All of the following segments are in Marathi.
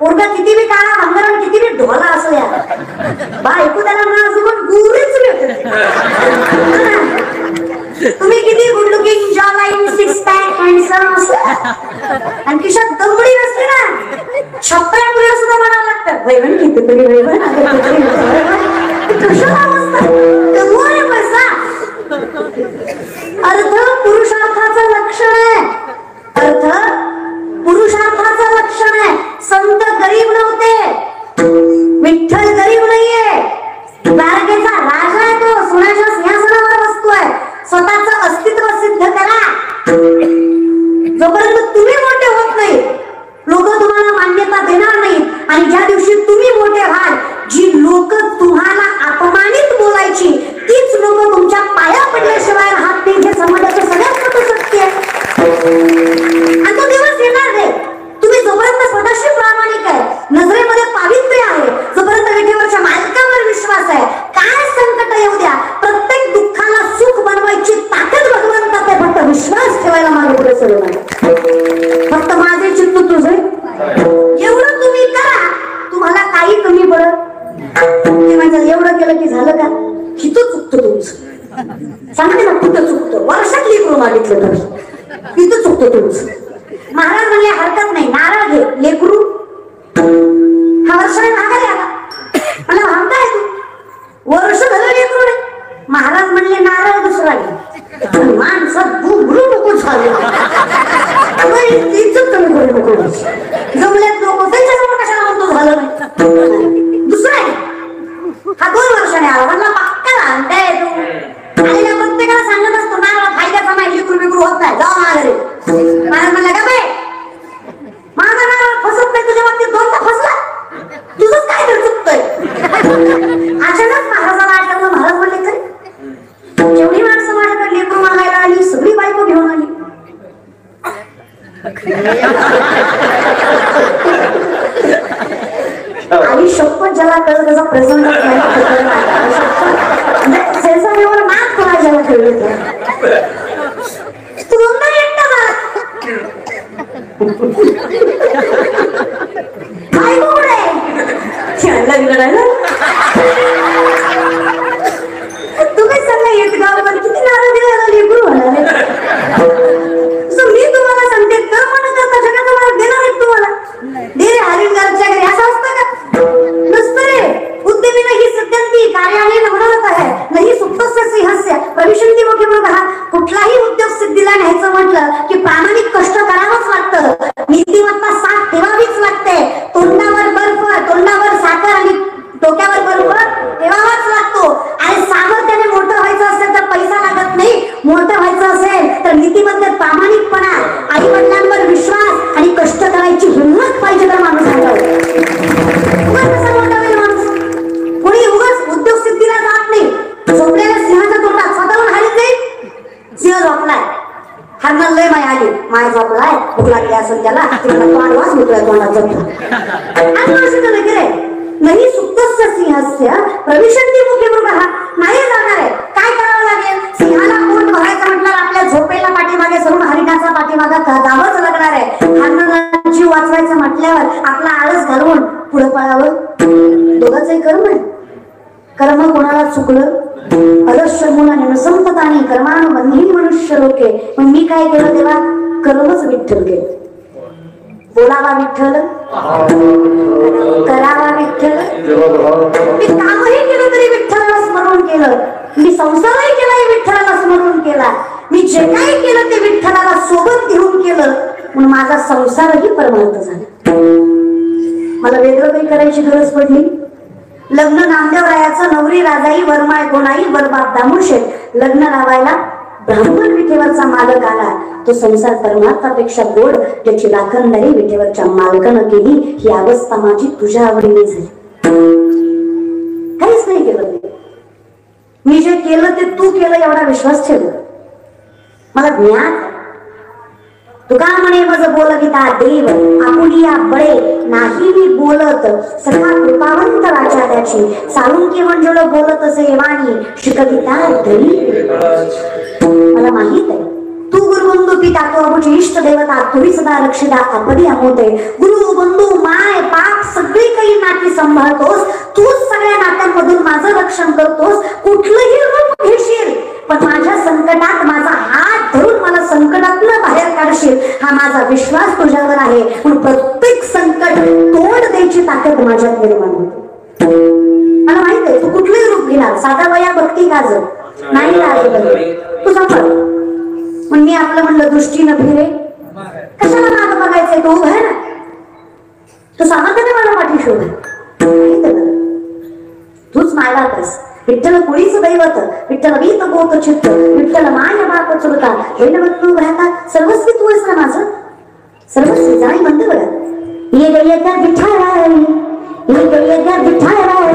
पोरगा किती बी काळा भांगरण किती बी ढोला असो या बायको त्याला नाजूक गुरीच भेटते. तुम्ही किती गुड लुकिंग जॉ लाईन सिक्स पॅक हँडसम असला आणि खिशात दमडी नसते ना 56 मुलं सुद्धा म्हणावं लागतात वैभन कितीतरी वैभन कशाला असतात कमवून पैसा. अर्थ पुरुषार्थाचं लक्षण आहे. अर्थ पुरुषार्थाचं लक्षण आहे. संत गरीब नव्हते. विठ्ठल गरीब नाहीये. द्वारकेचा राजा आहे तो. सोन्याच्या सिंहासनावर बसतोय. स्वतःचं अस्तित्व सिद्ध करा. जोपर्यंत तुम्ही मोठे होत नाही लोक तुम्हाला मान्यता देणार नाहीत. आणि ज्या दिवशी तुम्ही मोठे व्हाल जी लोक तुम्हाला अपमानित बोलायची तीच लोक तुमच्या पाया पडल्याशिवाय राहत नाही. हे समाजाचे सगळ्यात मोठं सत्य आहे. आणि तो दिवस येणार नाही. तुम्ही जोपर्यंत स्वतःशी प्रामाणिक आहे नजरेमध्ये पावित्र्य आहे जोपर्यंत विठेवरच्या मालकावर विश्वास आहे काय संकट येऊ द्या प्रत्येक दुःखाला सुख बनवायची ताकद भगवंतात आहे. फक्त विश्वास ठेवायला मागे पुढे सरू नका. फक्त माझे चित्त तुझे एवढं तुम्ही करा. तुम्हाला काही कमी पडत ते म्हणजे एवढं केलं की झालं का हिथं चुकतो तुमचं. सांगते ना कुठं चुकतो वर्षात लेकरू मागितलं तर तिथं चुकतो तुमचं. महाराज म्हणले हरकत नाही नारळ घे लेकरू हा वर्षाने मागायला आला मला भागताय तू वर्ष झालं लेकरू रे. महाराज म्हणले नारळ दुसरा घे. माणसात बुबरू नको झाले जमल्यात लोक त्यांच्यासमोर कशाला म्हणतो झालं नाही दुसरा आहे. हा 2 वर्षाने आला म्हणला पक्का आणताय तू. आलेल्या प्रत्येकाला सांगत असतो नारळ फायद्याचा नाही लेकरू बिकरू होत नाही जाऊ माघारी. महाराज म्हणला का बाई माझा नारळ फसत नाही तुझ्या बाबतीत 2दा फसला तुझंच काय तर चुकतंय. अचानक महाराजाला आठवलं. महाराज म्हणले खरे जेवढी माणसं माझ्याकडे लेकरू मागायला आली सगळी बायको घेऊन आली. आणि शपथ ज्याला कळत त्याचा प्रसंग सेन्सरवर मात कोणा ज्याला कळलं तू दोनदा एकटा झाला बायको कुठे खेळला बिघडायला तुम्ही सगळं येत गावावर किती नारळ दिला लेकरू होणार. मी तुम्हाला सांगते कर म्हणत करता जगाचा मला देणार आहे तुम्हाला दे रे हरिंगारच्या घरी असं असतं का नसतं रे. उद्यमी नाही सत्यंती कार्याने नवरत आहे नाही सुप्तस्य सिंहस्य भविष्यंती मोठे बघा. कुठलाही उद्योग सिद्धीला न्यायचं म्हटलं की प्रामाणिक कष्ट करावंच लागतं. नीतिमत्ता साथ ठेवावीच लागते. तोंडावर बर्फ तोंडावर साखर आणि डोक्यावर बर्फ ठेवावाच लागतो. आणि सामर्थ्याने मोठं व्हायचं असेल तर पैसा लागत नाही. मोठं व्हायचं असेल तर नीतिमत्तेत प्रामाणिकपणा आई वडिलांवर विश्वास आणि कष्ट करायची हिंमत पाहिजे तर माणूस सांगावं. कसा मोठा होईल माणूस. कोणी उगाच उद्योग सिद्धीला जात नाही. झोपलेल्या सिंहाच्या तोंडात स्वतःहून हारीत नाही. सिंह झोपलाय हरणाला लय माय आली माय झोपलाय भूक लागली असेल त्याला तोंड वास मुकलाय तोंडात झोपला नाही सुप्तस्य सिंहस्य प्रविशंती मुखे मृगः नाही जाणार आहे. काय करावं लागेल सिंहाला पोट भरायचं म्हटलं आपल्या झोपेला पाठीमागे सरून हरिणाचा पाठीमागा जावंच लागणार आहे. हरणाला जीव वाचवायचं म्हटल्यावर आपला आळस घालवून पुढे पळावं. दोघांचंही कर्म आहे. कर्म कोणाला चुकलं अदर्शमुनाने नसंपताने कर्मानुबंधी मनुष्य लोके. मग मी काय केलं तेव्हा कर्मच विठ्ठल केलं. बोलावा विठ्ठल करावा विठ्ठल. मी कामही केलं तरी विठ्ठलाला स्मरण केलं. मी संसारही केलाय विठ्ठलाला स्मरण केला. मी जे काही केलं ते विठ्ठलाला सोबत घेऊन केलं म्हणून माझा संसारही परमार्थ झाला. मला वेगळं काही करायची गरज पडली. लग्न नामदेवरायाचं नवरी राजाई वरमाय कोणाई वरबाप दामुशे लग्न लावायला ब्राह्मण विठेवरचा मालक आला. तो संसार परमार्थापेक्षा गोड त्याची राखणदारी विठेवरच्या मालकानं केली. ही अवस्था माझी तुझ्या आवडीने झाली. काहीच नाही केलं मी जे केलं ते तू केलं एवढा विश्वास ठेव. मला ज्ञान तुका म्हणे मज बोलविता देव आपुलिया बळे नाही मी बोलत सखा कृपावंत राजाची साळुंकी मंजुळ बोलत असे वाणी शिकविता धरी. मला माहित आहे तू गुरुबंधू पिता तो अमुची इष्ट देवता तुरी सदा रक्षिता अपदी अमोते. गुरु बंधू माय पाप काही नाती सांभाळतोस, तूच सगळ्या नात्यांमधून माझं रक्षण करतोस, कुठलंही रूप घेशील पण माझ्या संकटात माझा हात धरून मला संकटातनं बाहेर काढशील, हा माझा विश्वास तुझ्यावर आहे. म्हणून प्रत्येक संकट तोंड द्यायची ताकद माझ्यात निर्माण होते. मला माहित आहे तू कुठलंही रूप घेणार, साधा वया भक्ती गाज नाही तू सांभाळ. मग मी आपलं म्हणलं दृष्टीनं फिरे, कशाला माग बघायचंय, तो उभा आहे ना, तू सामर्थ्याने मला पाठी शोध. तूच मायबापस, विठ्ठल कुळीच दैवत, विठ्ठल वीत गोत चित्त, विठ्ठल माय बाप चुलता, तू राहता सर्वस्वी तू आहेस ना माझं, सर्वस्वी. जाणी म्हणते बरं, ये गय का विठाराय, ये गय का विठाराय,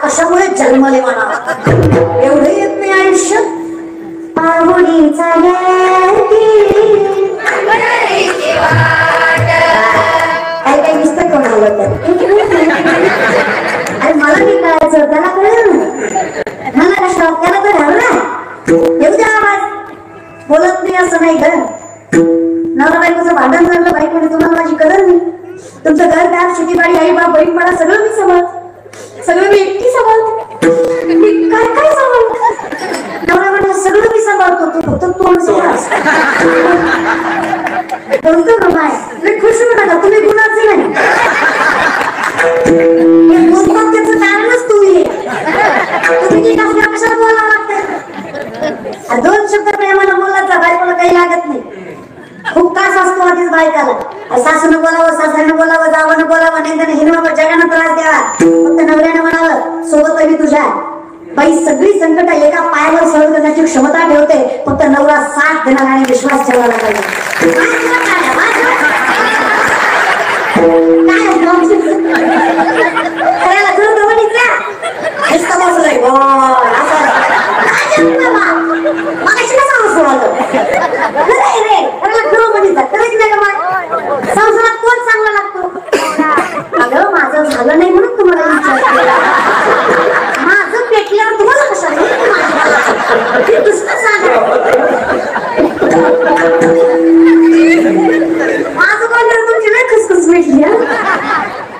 कशामुळे जन्मले म्हणावा एवढे येत नाही आयुष्य. पाहुणीचा काही काही दिसत कोण आलं तर अरे मला नाही कळायचं, त्याला कळलं ना. मला कशा घरदार शेतीबाडी आई बाप बहीण मला सगळं मी सांभाळते, सगळं मी एकटी सांभाळते. मी काय काय सांभाळते? नवरा म्हणला सगळं मी सांभाळतो, तू फक्त तोंड सांभाळ. बोलतो का बाय मी खुश होऊ नका, तुम्ही गुणाचे नाही. बोलतात त्याचं कारणच तुम्ही तुम्ही कशाला बोलावं लागतं. दोन शब्द प्रेमाला बोलायचा, बायकोला काही लागत नाही. खूप कास असतो आधीच बायकाला. सासूनं बोलावं, सासऱ्यानं बोलावं, जावानं बोलावं, नाही त्याने हिरवा जगानं त्रास द्यावा. फक्त नवऱ्यानं म्हणावं सोबत मी तुझ्या. बाई सगळी संकट एका पायावर सहन करण्याची क्षमता ठेवते, फक्त नवरा साथ देणार आणि विश्वास ठेवायला पाहिजे. संसारात कोण चांगला लागतो? अगं माझं झालं नाही म्हणून तुम्हाला विचार, माझं पेटल्यावर तुम्हाला कशाला दुसरं सांगा. माझं कोण तुमची वेळ खुसखुस भेटली.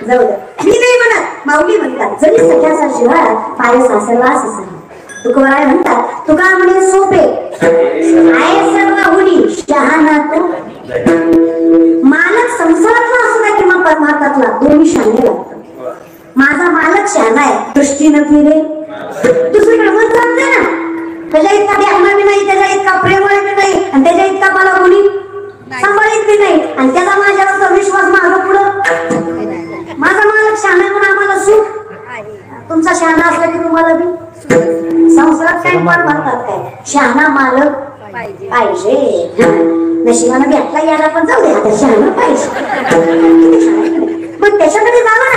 जाऊ द्या, मी नाही म्हणत, माऊली म्हणतात जरी सख्याचा शिवाय पाय सासरवास असा. तुकोबाराय म्हणतात तुका म्हणे सोपे आहे सर्व हुनी शहाणा तो. मालक संसारातला असू द्या किंवा परमार्थातला, दोन्ही शहाणे लागतात. माझा मालक शहाणा आहे, दृष्टीनं फिरे दुसरीकडे मत जाते ना. त्याच्या इतका द्यागना बी नाही, त्याच्या इतका प्रेमळ बी नाही, आणि त्याच्या इतका मला कोणी सांभाळीत बी नाही, आणि त्याचा माझ्यावरचा विश्वास माझा पुढं. माझा मालक शहाणा म्हणून आम्हाला सुख. तुमचा शहाणा असला की तुम्हाला बी संसारात काय पार भरतात काय. शहाणा मालक पाहिजे. नशिबानं भेटला याला पण जाऊ दे, आता शहाणा पाहिजे. मग त्याच्याकडे जावं